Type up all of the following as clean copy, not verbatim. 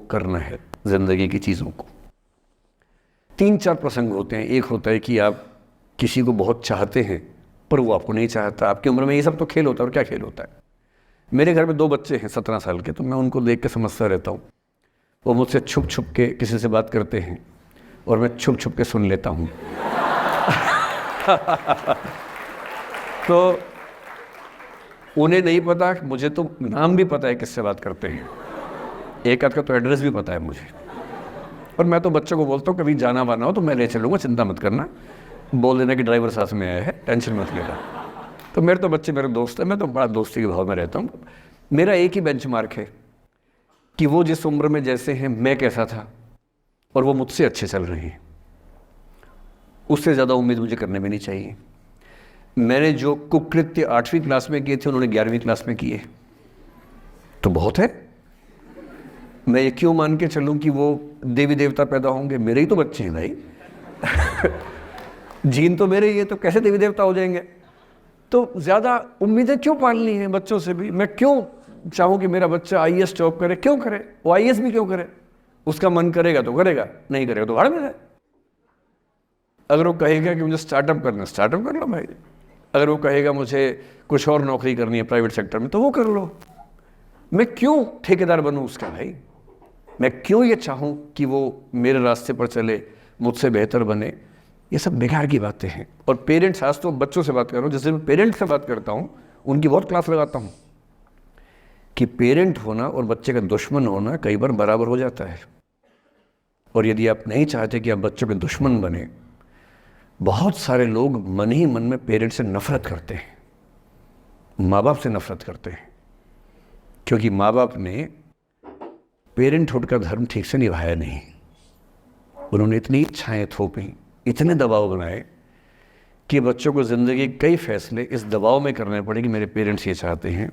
करना है ज़िंदगी की चीज़ों को। 3-4 प्रसंग होते हैं। एक होता है कि आप किसी को बहुत चाहते हैं पर वो आपको नहीं चाहता। आपकी उम्र में ये सब तो खेल होता है, और क्या खेल होता है। मेरे घर में 2 बच्चे हैं 17 साल के, तो मैं उनको देख के समझता रहता हूँ। वो मुझसे छुप छुप के किसी से बात करते हैं और मैं छुप छुप के सुन लेता हूँ। तो उन्हें नहीं पता, मुझे तो नाम भी पता है किससे बात करते हैं, एक आध का तो एड्रेस भी पता है मुझे। और मैं तो बच्चों को बोलता हूँ कभी जाना वाना हो तो मैं ले चलूँगा, चिंता मत करना, बोल देना कि ड्राइवर साथ में आया है, टेंशन मत लेना। तो मेरे तो बच्चे मेरे दोस्त हैं, मैं तो बड़ा दोस्ती के भाव में रहता हूँ। मेरा एक ही बेंचमार्क है कि वो जिस उम्र में जैसे हैं मैं कैसा था, और वो मुझसे अच्छे चल रहे हैं। उससे ज़्यादा उम्मीद मुझे करने में नहीं चाहिए। मैंने जो कुकृत्य 8वीं क्लास में किए थे उन्होंने 11वीं क्लास में किए, तो बहुत है। मैं ये क्यों मान के चलूँ कि वो देवी देवता पैदा होंगे? मेरे ही तो बच्चे हैं भाई। जीन तो मेरे ही है, तो कैसे देवी देवता हो जाएंगे? तो ज़्यादा उम्मीदें क्यों पालनी है बच्चों से भी? मैं क्यों चाहूँ कि मेरा बच्चा आईएएस जॉब करे? क्यों करे? वो आईएएस भी क्यों करे? उसका मन करेगा तो करेगा, नहीं करेगा तो भाड़ में जाए। अगर वो कहेगा कि मुझे स्टार्टअप करना है, स्टार्टअप कर लो भाई। अगर वो कहेगा मुझे कुछ और नौकरी करनी है प्राइवेट सेक्टर में, तो वो कर लो। मैं क्यों ठेकेदार बनूं उसका भाई? मैं क्यों ये चाहूँ कि वो मेरे रास्ते पर चले, मुझसे बेहतर बने? ये सब बेकार की बातें हैं। और पेरेंट्स, आज तो बच्चों से बात कर रहा हूँ, जैसे मैं पेरेंट्स से बात करता हूँ उनकी बहुत क्लास लगाता हूँ कि पेरेंट होना और बच्चे का दुश्मन होना कई बार बराबर हो जाता है। और यदि आप नहीं चाहते कि आप बच्चों के दुश्मन बने, बहुत सारे लोग मन ही मन में पेरेंट्स से नफरत करते हैं, माँ बाप से नफरत करते हैं, क्योंकि माँ बाप ने पेरेंटहुड का धर्म ठीक से निभाया नहीं। उन्होंने इतनी इच्छाएं थोपी, इतने दबाव बनाए कि बच्चों को ज़िंदगी के कई फैसले इस दबाव में करने पड़े कि मेरे पेरेंट्स ये चाहते हैं।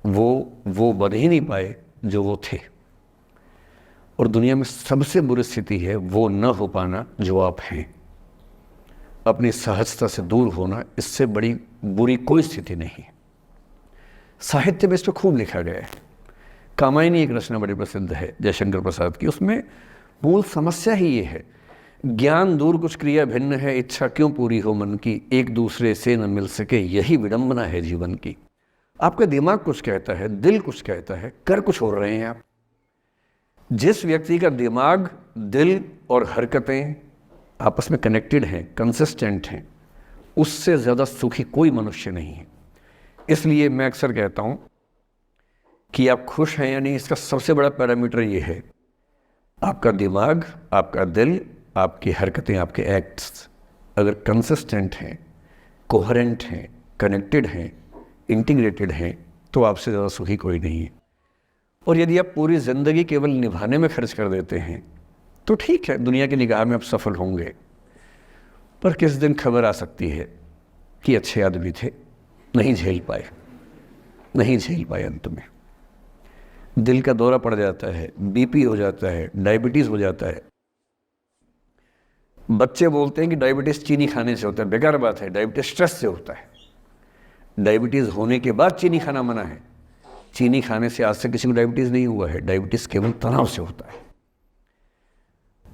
वो बन ही नहीं पाए जो वो थे। और दुनिया में सबसे बुरी स्थिति है वो न हो पाना जो आप हैं। अपनी सहजता से दूर होना, इससे बड़ी बुरी कोई स्थिति नहीं। साहित्य में इस पर खूब लिखा गया है। कामायनी एक रचना बड़ी प्रसिद्ध है जयशंकर प्रसाद की। उसमें मूल समस्या ही ये है, ज्ञान दूर कुछ क्रिया भिन्न है, इच्छा क्यों पूरी हो मन की, एक दूसरे से न मिल सके यही विडंबना है जीवन की। आपका दिमाग कुछ कहता है, दिल कुछ कहता है, कर कुछ हो रहे हैं आप। जिस व्यक्ति का दिमाग, दिल और हरकतें आपस में कनेक्टेड हैं, कंसिस्टेंट हैं, उससे ज़्यादा सुखी कोई मनुष्य नहीं है। इसलिए मैं अक्सर कहता हूँ कि आप खुश हैं या नहीं, इसका सबसे बड़ा पैरामीटर ये है, आपका दिमाग, आपका दिल, आपकी हरकतें, आपके एक्ट्स अगर कंसिस्टेंट हैं, कोहेरेंट हैं, कनेक्टेड हैं, इंटीग्रेटेड हैं, तो आपसे ज़्यादा सुखी कोई नहीं है। और यदि आप पूरी ज़िंदगी केवल निभाने में खर्च कर देते हैं तो ठीक है, दुनिया की निगाह में आप सफल होंगे। पर किस दिन खबर आ सकती है कि अच्छे आदमी थे, नहीं झेल पाए, अंत में दिल का दौरा पड़ जाता है, बीपी हो जाता है, डायबिटीज़ हो जाता है। बच्चे बोलते हैं कि डायबिटीज़ चीनी खाने से होता है। बेकार बात है, डायबिटीज़ स्ट्रेस से होता है। डायबिटीज़ होने के बाद चीनी खाना मना है। चीनी खाने से आज तक किसी को डायबिटीज़ नहीं हुआ है। डायबिटीज़ केवल तनाव से होता है।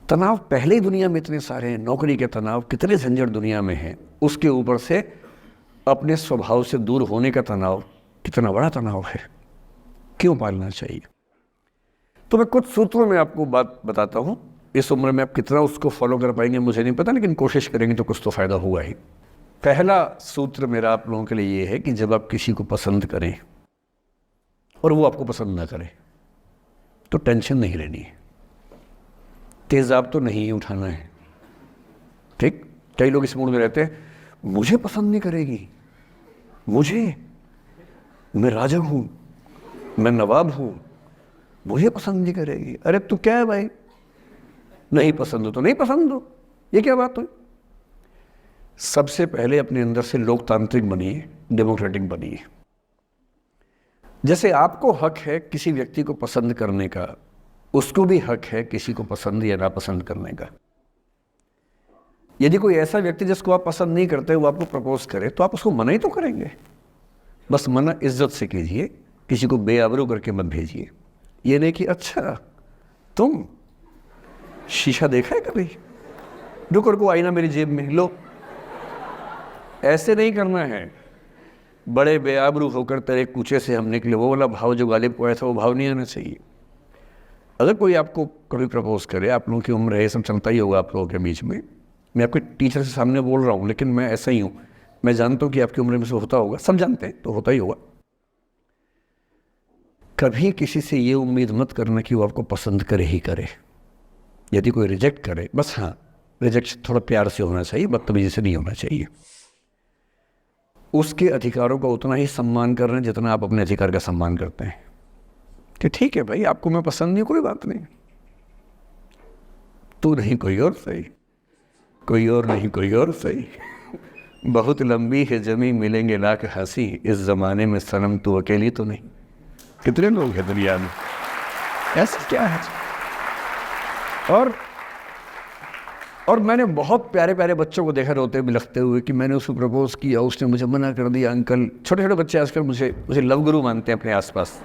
तनाव पहले ही दुनिया में इतने सारे हैं, नौकरी के तनाव, कितने झंझट दुनिया में हैं, उसके ऊपर से अपने स्वभाव से दूर होने का तनाव, कितना बड़ा तनाव है। क्यों पालना चाहिए? तो मैं कुछ सूत्रों में आपको बात बताता हूँ। इस उम्र में आप कितना उसको फॉलो कर पाएंगे मुझे नहीं पता, लेकिन कोशिश करेंगे तो कुछ तो फ़ायदा हुआ ही। पहला सूत्र मेरा आप लोगों के लिए ये है कि जब आप किसी को पसंद करें और वो आपको पसंद ना करे तो टेंशन नहीं लेनी है, तेज़ाब तो नहीं उठाना है। ठीक? कई लोग इस मूड में रहते हैं, मुझे पसंद नहीं करेगी, मैं राजा हूँ, मैं नवाब हूँ, मुझे पसंद नहीं करेगी। अरे तू क्या है भाई, नहीं पसंद हो तो नहीं पसंद हो, ये क्या बात हुई? सबसे पहले अपने अंदर से लोकतांत्रिक बनिए, डेमोक्रेटिक बनिए। जैसे आपको हक है किसी व्यक्ति को पसंद करने का, उसको भी हक है किसी को पसंद या नापसंद करने का। यदि कोई ऐसा व्यक्ति जिसको आप पसंद नहीं करते वो आपको प्रपोज करे तो आप उसको मना ही तो करेंगे। बस मना इज्जत से कीजिए, किसी को बेआबरू करके मत भेजिए। ये नहीं कि अच्छा तुम शीशा देखा है कभी? रुको रुको, आईना मेरी जेब में, लो। ऐसे नहीं करना है। बड़े बेआबरू होकर तेरे कूचे से हम निकले, वो वाला भाव जो गालिब को आया था, वो भाव नहीं आना चाहिए। अगर कोई आपको कभी प्रपोज करे, आप लोगों की उम्र है, सब चलता ही होगा आप लोगों के बीच में, मैं आपके टीचर से सामने बोल रहा हूँ, लेकिन मैं ऐसा ही हूँ। मैं जानता हूँ कि आपकी उम्र में से होता होगा, सब जानते हैं, तो होता ही होगा। कभी किसी से ये उम्मीद मत करना कि वो आपको पसंद करे ही करे। यदि कोई रिजेक्ट करे, बस हाँ, रिजेक्शन थोड़ा प्यार से होना चाहिए, बदतमीजी से नहीं होना चाहिए। उसके अधिकारों का उतना ही सम्मान कर रहे हैं जितना आप अपने अधिकार का सम्मान करते हैं। कि ठीक है भाई, आपको मैं पसंद नहीं, कोई बात नहीं, तू नहीं कोई और सही, कोई और नहीं कोई और सही। बहुत लंबी है जमी, मिलेंगे लाख हंसी, इस जमाने में सनम तू अकेली तो नहीं। कितने लोग हैं दुनिया में, ऐसा क्या है? और मैंने बहुत प्यारे प्यारे बच्चों को देखा रोते बिलखते हुए कि मैंने उसको प्रपोज किया, उसने मुझे मना कर दिया। अंकल, छोटे छोटे बच्चे आजकल मुझे लव गुरु मानते हैं अपने आसपास।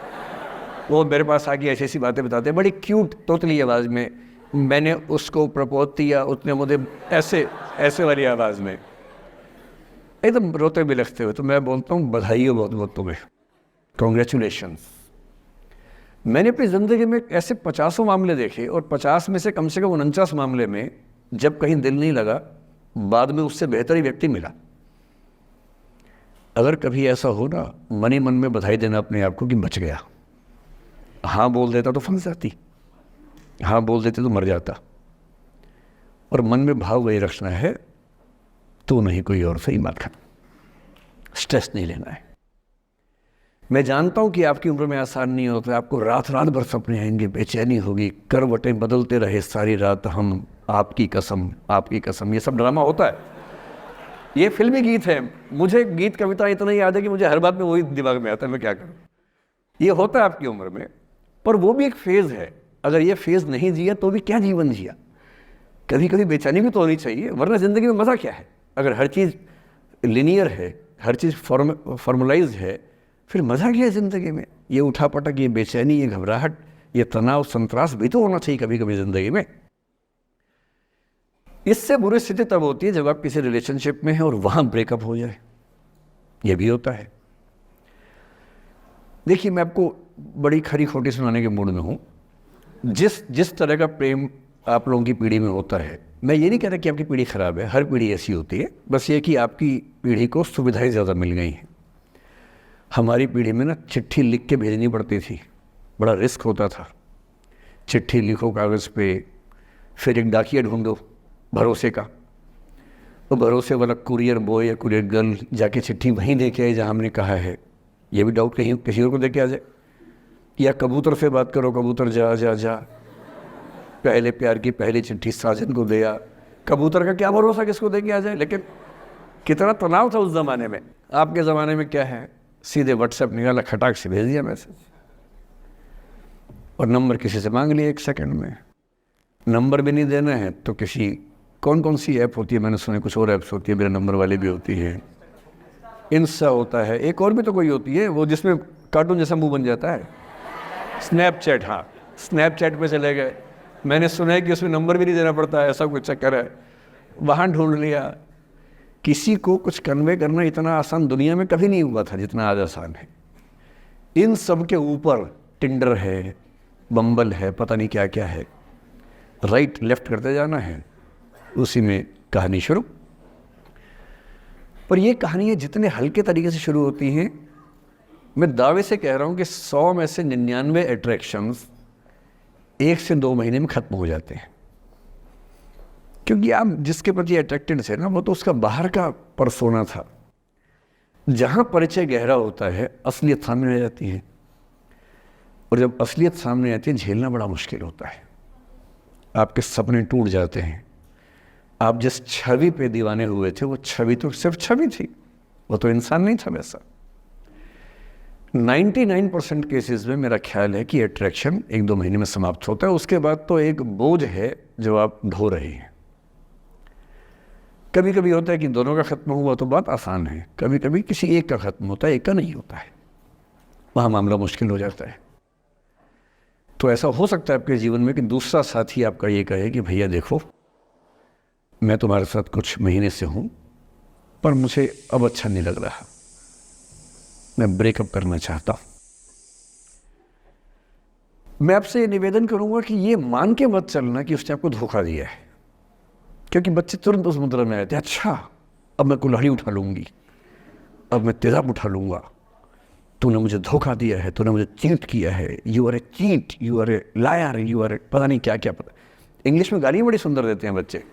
वो मेरे पास आके ऐसी ऐसी बातें बताते हैं, बड़ी क्यूट तोतली आवाज़ में। मैंने उसको प्रपोज किया, उसने मुझे ऐसे वाली आवाज़ में एकदम रोते बिलखते हुए। तो मैं बोलता हूँ बधाई हो बहुत बहुत तुम्हें, कॉन्ग्रेचुलेशंस। मैंने अपनी ज़िंदगी में ऐसे 50 मामले देखे, और 50 में से कम 49 मामले में जब कहीं दिल नहीं लगा, बाद में उससे बेहतर ही व्यक्ति मिला। अगर कभी ऐसा हो ना, मन ही मन में बधाई देना अपने आप को कि बच गया। हाँ बोल देता तो फंस जाती, हाँ बोल देते तो मर जाता। और मन में भाव वही रखना है, तो नहीं कोई और सही बात कर, स्ट्रेस नहीं लेना है। मैं जानता हूं कि आपकी उम्र में आसान नहीं होता, आपको रात रात भर सपने आएंगे, बेचैनी होगी, करवटें बदलते रहे सारी रात हम, आपकी कसम आपकी कसम। ये सब ड्रामा होता है, ये फिल्मी गीत है। मुझे गीत कविता इतना याद है कि मुझे हर बात में वही दिमाग में आता है, मैं क्या करूं। ये होता है आपकी उम्र में, पर वो भी एक फेज़ है। अगर ये फेज़ नहीं जिया तो भी क्या जीवन जिया। कभी कभी बेचैनी भी तो होनी चाहिए, वरना ज़िंदगी में मज़ा क्या है। अगर हर चीज़ लिनियर है, हर चीज़ फॉर्मुलाइज है, फिर मज़ा क्या है ज़िंदगी में। ये उठापटक, ये बेचैनी, ये घबराहट, ये तनाव, संतरास भी तो होना चाहिए कभी कभी ज़िंदगी में। इससे बुरी स्थिति तब होती है जब आप किसी रिलेशनशिप में हैं और वहाँ ब्रेकअप हो जाए, ये भी होता है। देखिए, मैं आपको बड़ी खरी खोटी सुनाने के मूड में हूँ। जिस तरह का प्रेम आप लोगों की पीढ़ी में होता है, मैं ये नहीं कहता कि आपकी पीढ़ी ख़राब है, हर पीढ़ी ऐसी होती है, बस ये कि आपकी पीढ़ी को सुविधाएं ज़्यादा मिल गई हैं। हमारी पीढ़ी में ना चिट्ठी लिख के भेजनी पड़ती थी, बड़ा रिस्क होता था। चिट्ठी लिखो कागज़ पे, फिर एक डाकिया ढूंढो भरोसे का, तो भरोसे वाला कुरियर बॉय या कुरियर गर्ल जाके चिट्ठी वहीं दे के आए जहाँ हमने कहा है। ये भी डाउट कहीं किसी और को दे के आ जाए। या कबूतर से बात करो, कबूतर जा जा जा, पहले प्यार की पहली चिट्ठी साजन को दिया। कबूतर का क्या भरोसा किसको दे के आ जाए। लेकिन कितना तनाव था उस ज़माने में। आपके ज़माने में क्या है, सीधे व्हाट्सएप निकाला, खटाक से भेज दिया मैसेज, और नंबर किसी से मांग लिया 1 सेकंड में। नंबर भी नहीं देना है तो किसी कौन सी ऐप होती है, मैंने सुना कुछ और ऐप्स होती है, मेरे नंबर वाली भी होती है, इंस्टा होता है, एक और भी तो कोई होती है वो जिसमें कार्टून जैसा मुंह बन जाता है, स्नैपचैट। हाँ, स्नैपचैट पे चले गए। मैंने सुना है कि उसमें नंबर भी नहीं देना पड़ता है, ऐसा कुछ चक्कर है। वहाँ ढूंढ लिया। किसी को कुछ कन्वे करना इतना आसान दुनिया में कभी नहीं हुआ था जितना आज आसान है। इन सब के ऊपर टिंडर है, बम्बल है, पता नहीं क्या क्या है, राइट लेफ्ट करते जाना है, उसी में कहानी शुरू। पर ये कहानियाँ जितने हल्के तरीके से शुरू होती हैं, मैं दावे से कह रहा हूँ कि 100 में से 99 अट्रैक्शंस 1 से 2 महीने में ख़त्म हो जाते हैं। क्योंकि आप जिसके प्रति अट्रैक्टेड थे ना, वो तो उसका बाहर का परसोना था। जहाँ परिचय गहरा होता है, असलियत सामने आ जाती है, और जब असलियत सामने आती है, झेलना बड़ा मुश्किल होता है। आपके सपने टूट जाते हैं। आप जिस छवि पे दीवाने हुए थे, वो छवि तो सिर्फ छवि थी, वो तो इंसान नहीं था वैसा। 99% केसेस में मेरा ख्याल है कि अट्रैक्शन 1-2 महीने में समाप्त होता है। उसके बाद तो एक बोझ है जो आप ढो रहे हैं। कभी कभी होता है कि दोनों का ख़त्म हुआ तो बात आसान है, कभी कभी किसी एक का ख़त्म होता है, एक का नहीं होता है, वहाँ मामला मुश्किल हो जाता है। तो ऐसा हो सकता है आपके जीवन में कि दूसरा साथी आपका ये कहे कि भैया देखो, मैं तुम्हारे साथ कुछ महीने से हूँ, पर मुझे अब अच्छा नहीं लग रहा, मैं ब्रेकअप करना चाहता हूँ। मैं आपसे ये निवेदन करूंगा कि ये मान के मत चलना कि उसने आपको धोखा दिया है, क्योंकि बच्चे तुरंत उस मुद्रा में आते हैं, अच्छा अब मैं कुल्हाड़ी उठा लूंगी, अब मैं तेजाब उठा लूंगा, तूने मुझे धोखा दिया है, तूने मुझे चीट किया है, you are a cheat, you are a liar, you are a पता नहीं क्या क्या, पता। इंग्लिश में गालियां बड़ी सुंदर देते हैं बच्चे।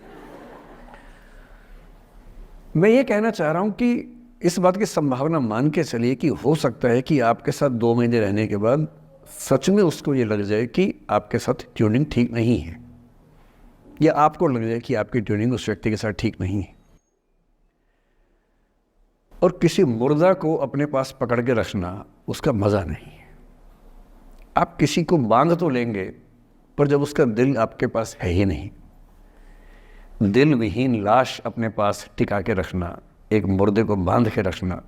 मैं ये कहना चाह रहा हूं कि इस बात की संभावना मान के चलिए कि हो सकता है कि आपके साथ 2 महीने रहने के बाद सच में उसको ये लग जाए कि आपके साथ ट्यूनिंग ठीक नहीं है, या आपको लग जाए कि आपकी ट्यूनिंग उस व्यक्ति के साथ ठीक नहीं है। और किसी मुर्दा को अपने पास पकड़ के रखना उसका मज़ा नहीं है। आप किसी को बांध तो लेंगे, पर जब उसका दिल आपके पास है ही नहीं, दिल विहीन लाश अपने पास टिका के रखना, एक मुर्दे को बांध के रखना,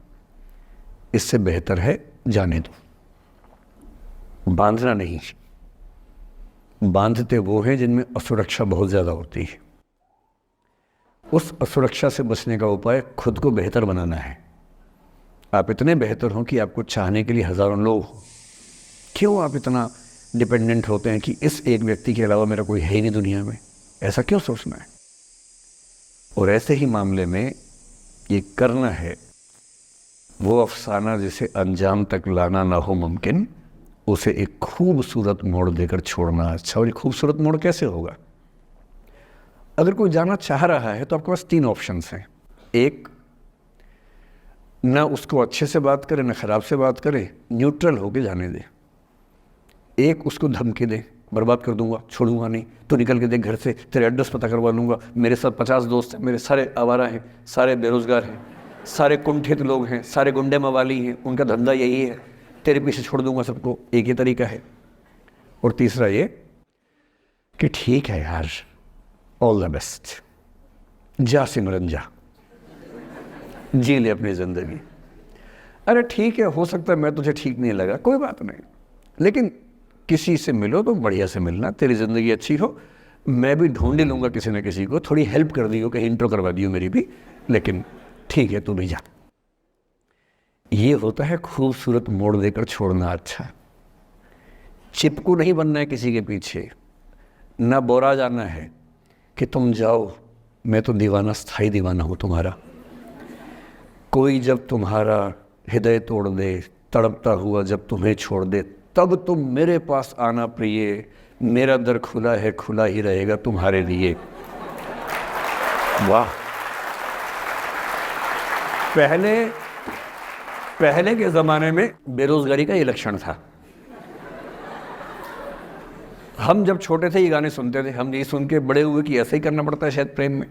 इससे बेहतर है जाने दो। बांधना नहीं, बांधते वो हैं जिनमें असुरक्षा बहुत ज़्यादा होती है। उस असुरक्षा से बचने का उपाय खुद को बेहतर बनाना है। आप इतने बेहतर हों कि आपको चाहने के लिए हज़ारों लोग हों। क्यों आप इतना डिपेंडेंट होते हैं कि इस एक व्यक्ति के अलावा मेरा कोई है ही नहीं दुनिया में, ऐसा क्यों सोचना है? और ऐसे ही मामले में ये करना है वो अफसाना जिसे अंजाम तक लाना ना हो मुमकिन, उसे एक खूबसूरत मोड़ देकर छोड़ना अच्छा। और ये खूबसूरत मोड़ कैसे होगा? अगर कोई जाना चाह रहा है तो आपके पास 3 ऑप्शंस हैं। एक, ना उसको अच्छे से बात करे ना ख़राब से बात करे, न्यूट्रल होके जाने दे। एक, उसको धमकी दे, बर्बाद कर दूंगा, छोड़ूंगा नहीं, तो निकल के देख घर से, तेरे एड्रेस पता करवा लूँगा, मेरे साथ 50 दोस्त हैं, मेरे सारे आवारा हैं, सारे बेरोज़गार हैं, सारे कुंठित लोग हैं, सारे गुंडे मवाली हैं, उनका धंधा यही है, तेरे पीछे छोड़ दूंगा सबको। एक ही तरीका है। और तीसरा ये कि ठीक है यार, ऑल द बेस्ट, जा सिमरन जा, जी ले अपनी ज़िंदगी। अरे ठीक है, हो सकता है मैं तुझे ठीक नहीं लगा, कोई बात नहीं, लेकिन किसी से मिलो तो बढ़िया से मिलना, तेरी ज़िंदगी अच्छी हो, मैं भी ढूंढ ही लूँगा किसी न किसी को, थोड़ी हेल्प कर दियो, कहीं इंट्रो करवा दियो मेरी भी, लेकिन ठीक है तू भी जा। ये होता है खूबसूरत मोड़ देकर छोड़ना अच्छा। चिपकू नहीं बनना है किसी के पीछे, ना बोरा जाना है कि तुम जाओ, मैं तो दीवाना, स्थायी दीवाना हूँ तुम्हारा। कोई जब तुम्हारा हृदय तोड़ दे, तड़पता हुआ जब तुम्हें छोड़ दे, तब तुम मेरे पास आना प्रिय, मेरा दर खुला है, खुला ही रहेगा तुम्हारे लिए। वाह। पहले के ज़माने में बेरोज़गारी का ये लक्षण था। हम जब छोटे थे ये गाने सुनते थे, हम ये सुन के बड़े हुए कि ऐसे ही करना पड़ता है शायद प्रेम में।